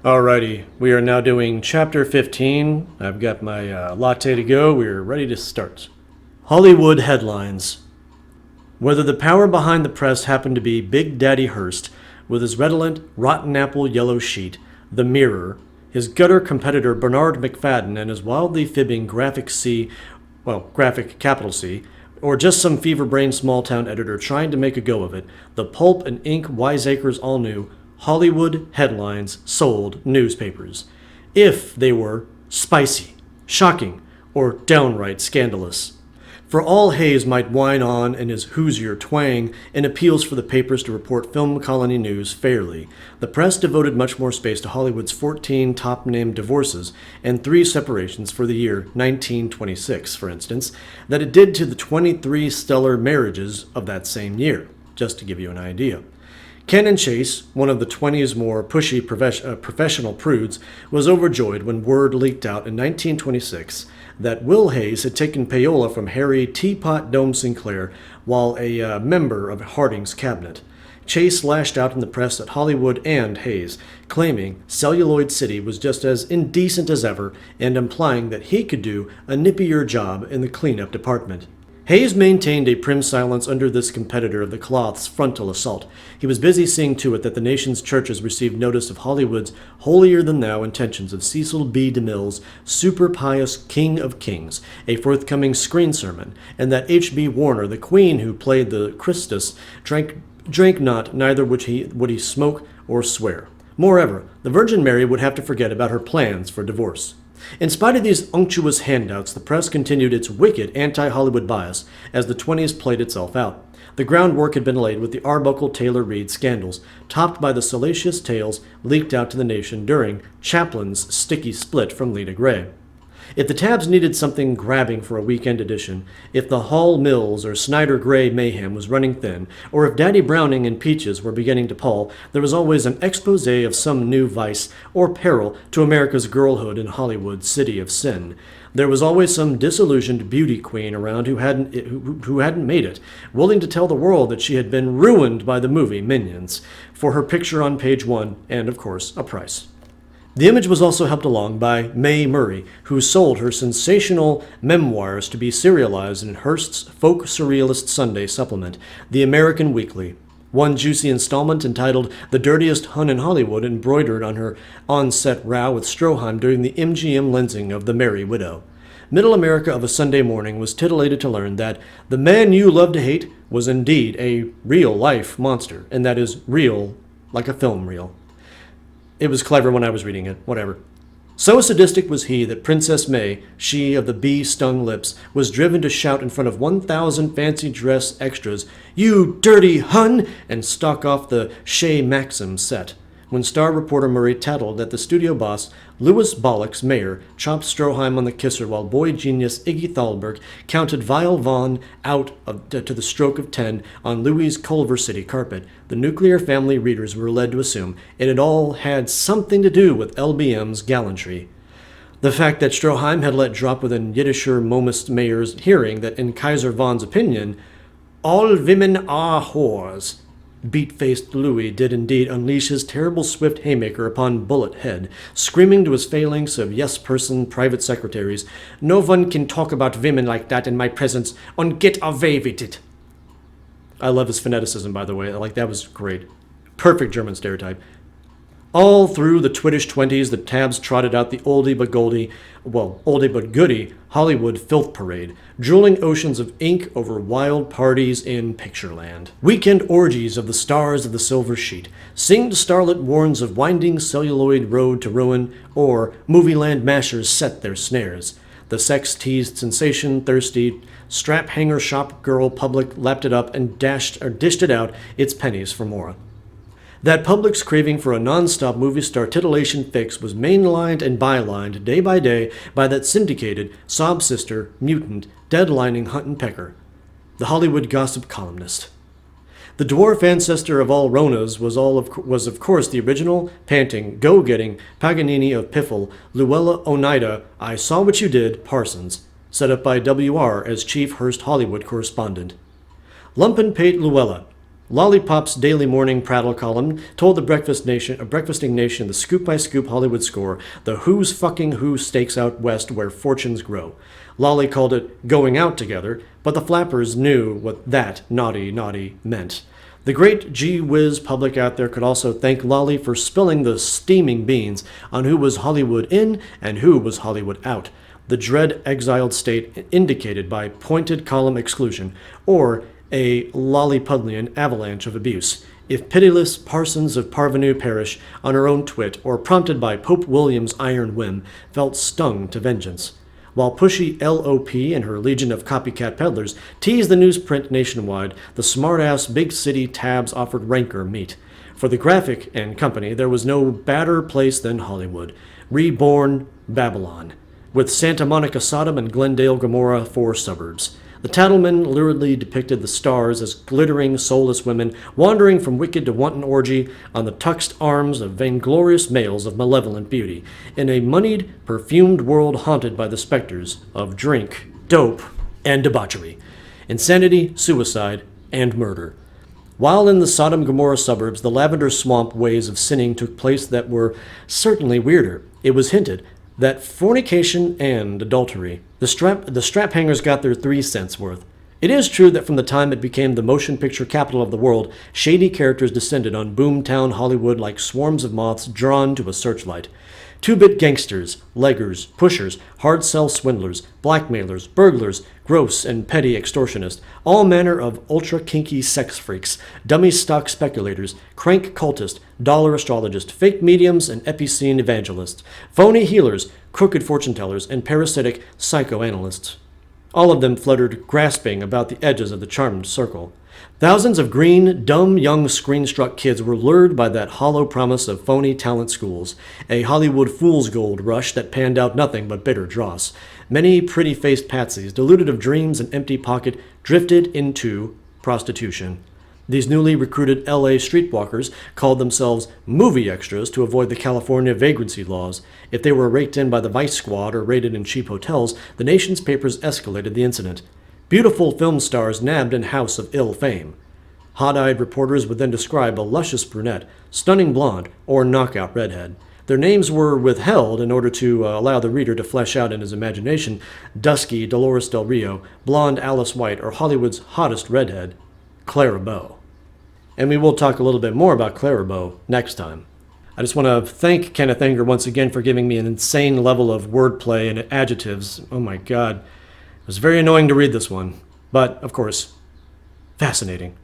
Alrighty, we are now doing chapter 15. I've got my latte to go. We're ready to start. Hollywood headlines. Whether the power behind the press happened to be Big Daddy Hearst, with his redolent, rotten apple yellow sheet, The Mirror, his gutter competitor Bernard McFadden, and his wildly fibbing graphic capital C, or just some fever-brained small-town editor trying to make a go of it, the pulp and ink wiseacres all knew Hollywood headlines sold newspapers. If they were spicy, shocking, or downright scandalous. For all Hayes might whine on in his Hoosier twang in appeals for the papers to report film colony news fairly, the press devoted much more space to Hollywood's 14 top-named divorces and 3 separations for the year 1926, for instance, than it did to the 23 stellar marriages of that same year, just to give you an idea. Canon Chase, one of the 20's more pushy professional prudes, was overjoyed when word leaked out in 1926 that Will Hayes had taken payola from Harry Teapot Dome Sinclair while a member of Harding's cabinet. Chase lashed out in the press at Hollywood and Hayes, claiming Celluloid City was just as indecent as ever and implying that he could do a nippier job in the cleanup department. Hayes maintained a prim silence under this competitor of the cloth's frontal assault. He was busy seeing to it that the nation's churches received notice of Hollywood's holier-than-thou intentions of Cecil B. DeMille's super-pious King of Kings, a forthcoming screen sermon, and that H.B. Warner, the queen who played the Christus, drank not, neither would he smoke or swear. Moreover, the Virgin Mary would have to forget about her plans for divorce. In spite of these unctuous handouts, the press continued its wicked anti-Hollywood bias as the 20s played itself out. The groundwork had been laid with the Arbuckle-Taylor-Reid scandals, topped by the salacious tales leaked out to the nation during Chaplin's sticky split from Lita Gray. If the tabs needed something grabbing for a weekend edition, if the Hall Mills or Snyder Gray mayhem was running thin, or if Daddy Browning and Peaches were beginning to pall, there was always an expose of some new vice or peril to America's girlhood in Hollywood's city of sin. There was always some disillusioned beauty queen around who hadn't made it, willing to tell the world that she had been ruined by the movie Minions, for her picture on page 1 and, of course, a price. The image was also helped along by Mae Murray, who sold her sensational memoirs to be serialized in Hearst's folk surrealist Sunday supplement, The American Weekly. One juicy installment entitled The Dirtiest Hun in Hollywood embroidered on her on-set row with Stroheim during the MGM lensing of The Merry Widow. Middle America of a Sunday morning was titillated to learn that the man you love to hate was indeed a real-life monster, and that is real like a film reel. It was clever when I was reading it, whatever. So sadistic was he that Princess May, she of the bee-stung lips, was driven to shout in front of 1,000 fancy dress extras, "You dirty Hun!" and stalk off the Chez Maxim set. When star reporter Murray tattled that the studio boss, Louis Bollock's mayor, chopped Stroheim on the kisser while boy genius Iggy Thalberg counted Vile Vaughn out to the stroke of 10 on Louis' Culver City carpet, the nuclear family readers were led to assume it had all had something to do with LBM's gallantry. The fact that Stroheim had let drop within Yiddisher Momist mayor's hearing that in Kaiser Vaughn's opinion, all women are whores, beat-faced Louis did indeed unleash his terrible swift haymaker upon Bullet Head, screaming to his phalanx of yes-person private secretaries, "No one can talk about women like that in my presence, and get away with it." I love his phoneticism, by the way. That was great. Perfect German stereotype. All through the twittish 20s, the tabs trotted out the oldie but goodie Hollywood filth parade, drooling oceans of ink over wild parties in Pictureland. Weekend orgies of the stars of the silver sheet, singed starlit warns of winding celluloid road to ruin, or movieland mashers set their snares. The sex-teased sensation-thirsty strap-hanger shop girl public lapped it up and dished it out its pennies for more. That public's craving for a non-stop movie star titillation fix was mainlined and bylined day by day by that syndicated, sob sister, mutant, deadlining Hunt and Pecker, the Hollywood gossip columnist. The dwarf ancestor of all Ronas was of course the original, panting, go-getting Paganini of Piffle, Luella Oneida, I Saw What You Did, Parsons, set up by W.R. as chief Hearst Hollywood correspondent. Lumpen Pate Luella, Lollipop's daily morning prattle column told the breakfasting nation the scoop-by-scoop Hollywood score, the who's fucking who stakes out west where fortunes grow. Lolly called it going out together, but the flappers knew what that naughty meant. The great gee whiz public out there could also thank Lolly for spilling the steaming beans on who was Hollywood in and who was Hollywood out, the dread exiled state indicated by pointed column exclusion, or a Lollipudlian avalanche of abuse, if pitiless parsons of parvenu parish on her own twit, or prompted by Pope William's iron whim, felt stung to vengeance. While pushy LOP and her legion of copycat peddlers teased the newsprint nationwide, the smart-ass big city tabs offered rancor meat. For the Graphic and Company, there was no badder place than Hollywood, reborn Babylon, with Santa Monica Sodom and Glendale Gomorrah for suburbs. The Tattlemen luridly depicted the stars as glittering, soulless women wandering from wicked to wanton orgy on the tuxed arms of vainglorious males of malevolent beauty, in a moneyed, perfumed world haunted by the specters of drink, dope, and debauchery, insanity, suicide, and murder. While in the Sodom Gomorrah suburbs, the lavender swamp ways of sinning took place that were certainly weirder. It was hinted that fornication and adultery, the strap hangers got their 3 cents worth. It is true that from the time it became the motion picture capital of the world, shady characters descended on boomtown Hollywood like swarms of moths drawn to a searchlight. Two-bit gangsters, leggers, pushers, hard-sell swindlers, blackmailers, burglars, gross and petty extortionists, all manner of ultra-kinky sex freaks, dummy stock speculators, crank cultists, dollar astrologists, fake mediums and epicene evangelists, phony healers, crooked fortune-tellers, and parasitic psychoanalysts. All of them fluttered grasping about the edges of the charmed circle. Thousands of green, dumb, young, screen-struck kids were lured by that hollow promise of phony talent schools, a Hollywood fool's gold rush that panned out nothing but bitter dross. Many pretty-faced patsies, deluded of dreams and empty pocket, drifted into prostitution. These newly recruited L.A. streetwalkers called themselves movie extras to avoid the California vagrancy laws. If they were raked in by the Vice Squad or raided in cheap hotels, the nation's papers escalated the incident. Beautiful film stars nabbed in house of ill fame. Hot-eyed reporters would then describe a luscious brunette, stunning blonde, or knockout redhead. Their names were withheld in order to allow the reader to flesh out in his imagination dusky Dolores Del Rio, blonde Alice White, or Hollywood's hottest redhead, Clara Bow. And we will talk a little bit more about Clara Bow next time. I just want to thank Kenneth Anger once again for giving me an insane level of wordplay and adjectives. Oh my god. It was very annoying to read this one, but, of course, fascinating.